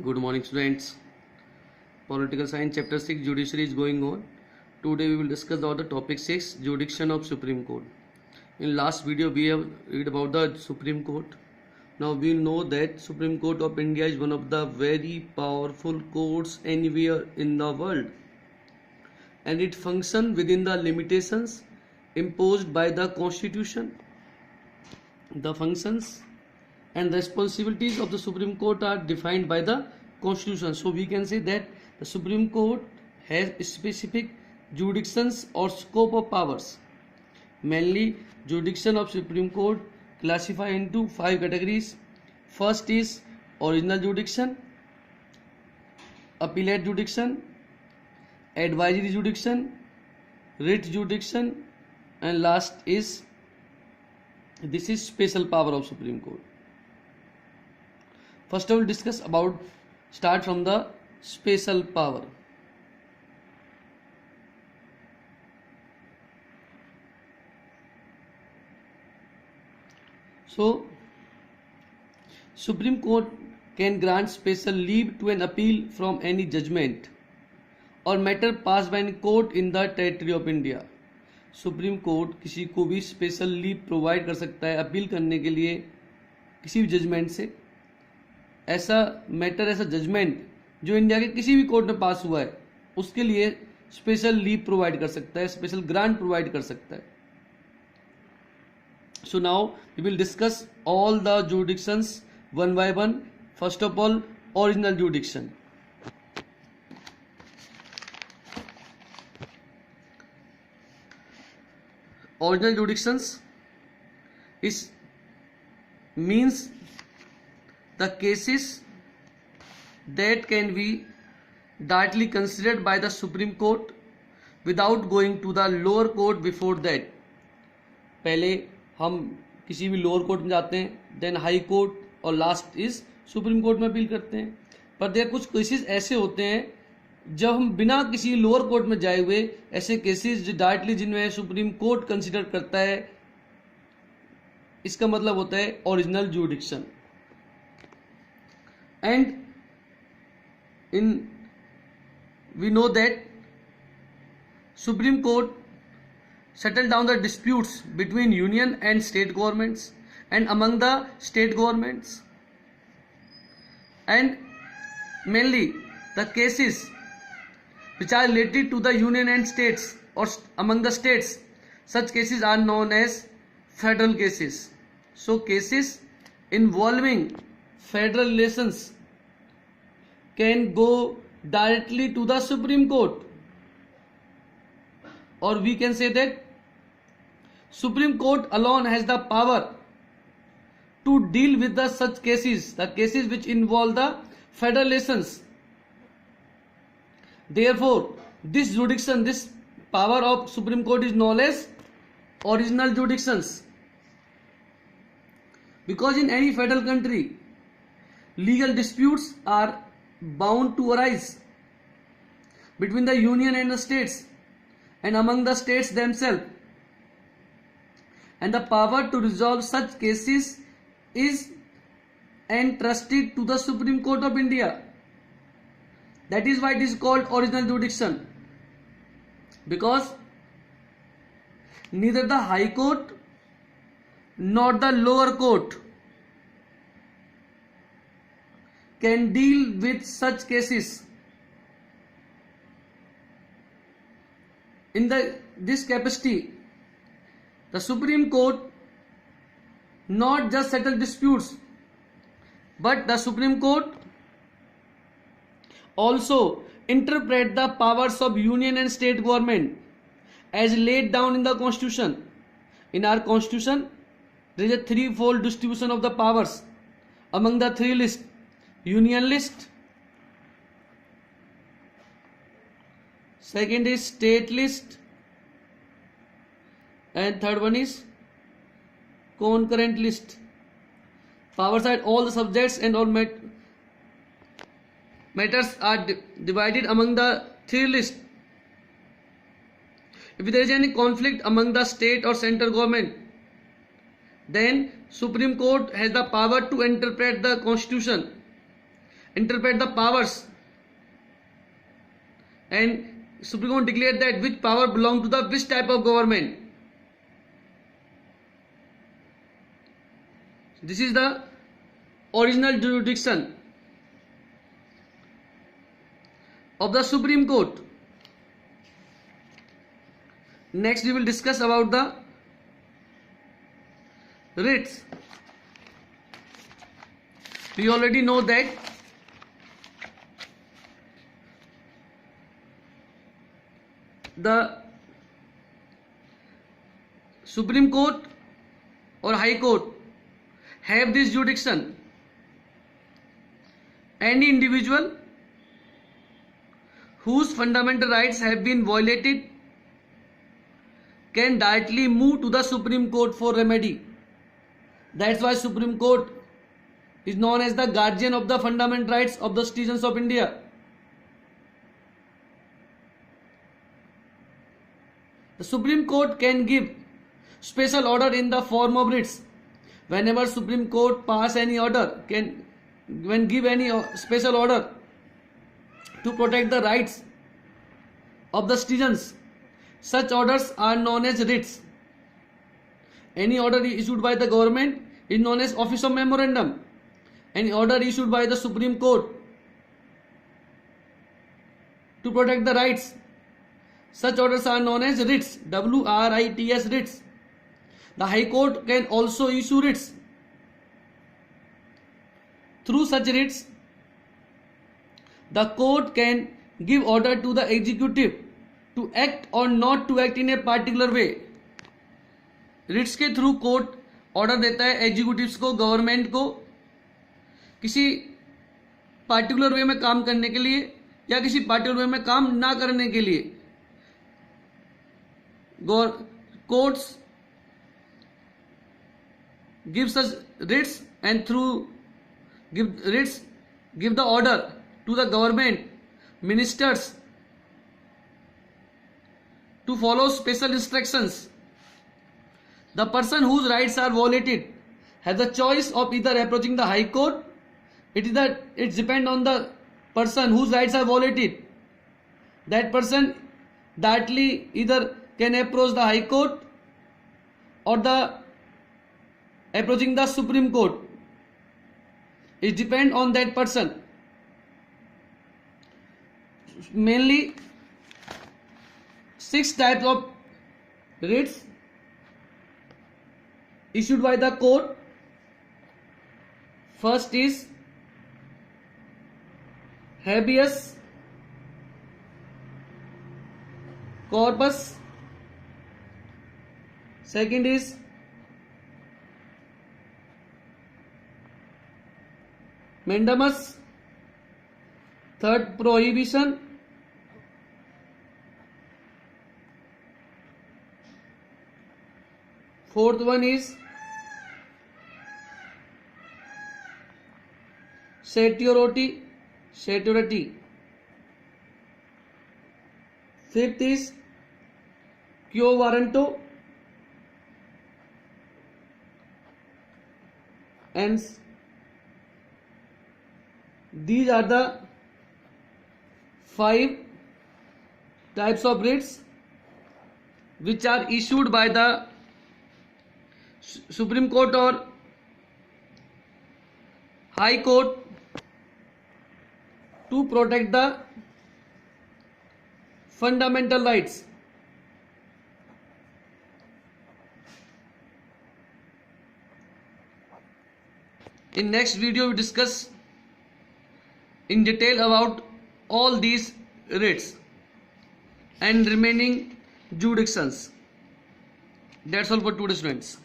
Good morning, students. Political Science Chapter 6 Judiciary is going on. Today we will discuss about the topic 6 Jurisdiction of Supreme Court. In last video we have read about the Supreme Court. Now we know that Supreme Court of India is one of the very powerful courts anywhere in the world, and it functions within the limitations imposed by the Constitution. The functions and responsibilities of the Supreme Court are defined by the Constitution. So we can say that the Supreme Court has specific jurisdictions or scope of powers. Mainly, jurisdiction of Supreme Court classify into 5 categories. First is original jurisdiction, appellate jurisdiction, advisory jurisdiction, writ jurisdiction, and last is special power of Supreme Court. First I will discuss about start from the special power. So Supreme Court can grant special leave to an appeal from any judgment or matter passed by any court in the territory of India. Supreme court किसी को भी special leave provide कर सकता है appeal करने के लिए किसी भी जजमेंट से. ऐसा मैटर, ऐसा जजमेंट जो इंडिया के किसी भी कोर्ट में पास हुआ है उसके लिए स्पेशल लीव प्रोवाइड कर सकता है, स्पेशल ग्रांट प्रोवाइड कर सकता है. So now we will discuss all the jurisdictions one by one. First of all, original jurisdiction. Original jurisdictions means the cases that can be directly considered by the Supreme Court without going to the lower court before that. पहले हम किसी भी lower court में जाते हैं, then high court और last is supreme court में appeal करते हैं. पर देर कुछ केसेस ऐसे होते हैं जब हम बिना किसी लोअर कोर्ट में जाए हुए ऐसे केसेस जो डायरेक्टली जिनमें सुप्रीम कोर्ट कंसीडर करता है, इसका मतलब होता है original jurisdiction. And in we know that Supreme Court settle down the disputes between union and state governments and among the state governments, and mainly the cases which are related to the union and states or among the states, such cases are known as federal cases. So cases involving federal relations can go directly to the Supreme Court, or we can say that Supreme Court alone has the power to deal with the such cases, the cases which involve the federal relations. Therefore, this jurisdiction, this power of Supreme Court is known as original jurisdictions. Because in any federal country, legal disputes are bound to arise between the union and the states and among the states themselves, and the power to resolve such cases is entrusted to the Supreme Court of India. That is why it is called original jurisdiction, because neither the High Court nor the lower court can deal with such cases. In this capacity, the Supreme Court not just settle disputes, but the Supreme Court also interpret the powers of union and state government as laid down in the Constitution. In our Constitution, there is a threefold distribution of the powers among the three lists: union list, second is state list, and third one is concurrent list. Powers are all the subjects and all matters are divided among the three lists. If there is any conflict among the state or central government, then Supreme Court has the power to interpret the Constitution interpret the powers, and Supreme Court declared that which power belong to the which type of government. This is the original jurisdiction of the Supreme Court. Next we will discuss about the writs. We already know that the Supreme Court or High Court have this jurisdiction. Any individual whose fundamental rights have been violated can directly move to the Supreme Court for remedy. That's why Supreme Court is known as the guardian of the fundamental rights of the citizens of India. The Supreme Court can give special order in the form of writs. Whenever Supreme Court pass any order, when give any special order to protect the rights of the citizens, such orders are known as writs. Any order issued by the government is known as Office of Memorandum. Any order issued by the Supreme Court to protect the rights, such orders are known as writs. W-R-I-T-S, writs. The High Court can also issue writs. Through such writs, the court can give order to the executive to act or not to act in a particular way. Writs के थ्रू court order देता है executives को, government को, किसी particular वे में काम करने के लिए या किसी पार्टिकुलर वे में काम ना करने के लिए. Courts gives us writs, and through give the order to the government ministers to follow special instructions. The person whose rights are violated has the choice of either approaching the High Court. It depends on the person whose rights are violated. That person directly either can approach the High Court or approaching the Supreme Court. It depends on that person. Mainly 6 types of writs issued by the court. First is habeas corpus. Second is mandamus. Third, prohibition. Fourth one is certiorari. Fifth is quo warranto. And these are the 5 types of writs which are issued by the Supreme Court or High Court to protect the fundamental rights. In next video we discuss in detail about all these writs and remaining jurisdictions. That's all for today, students.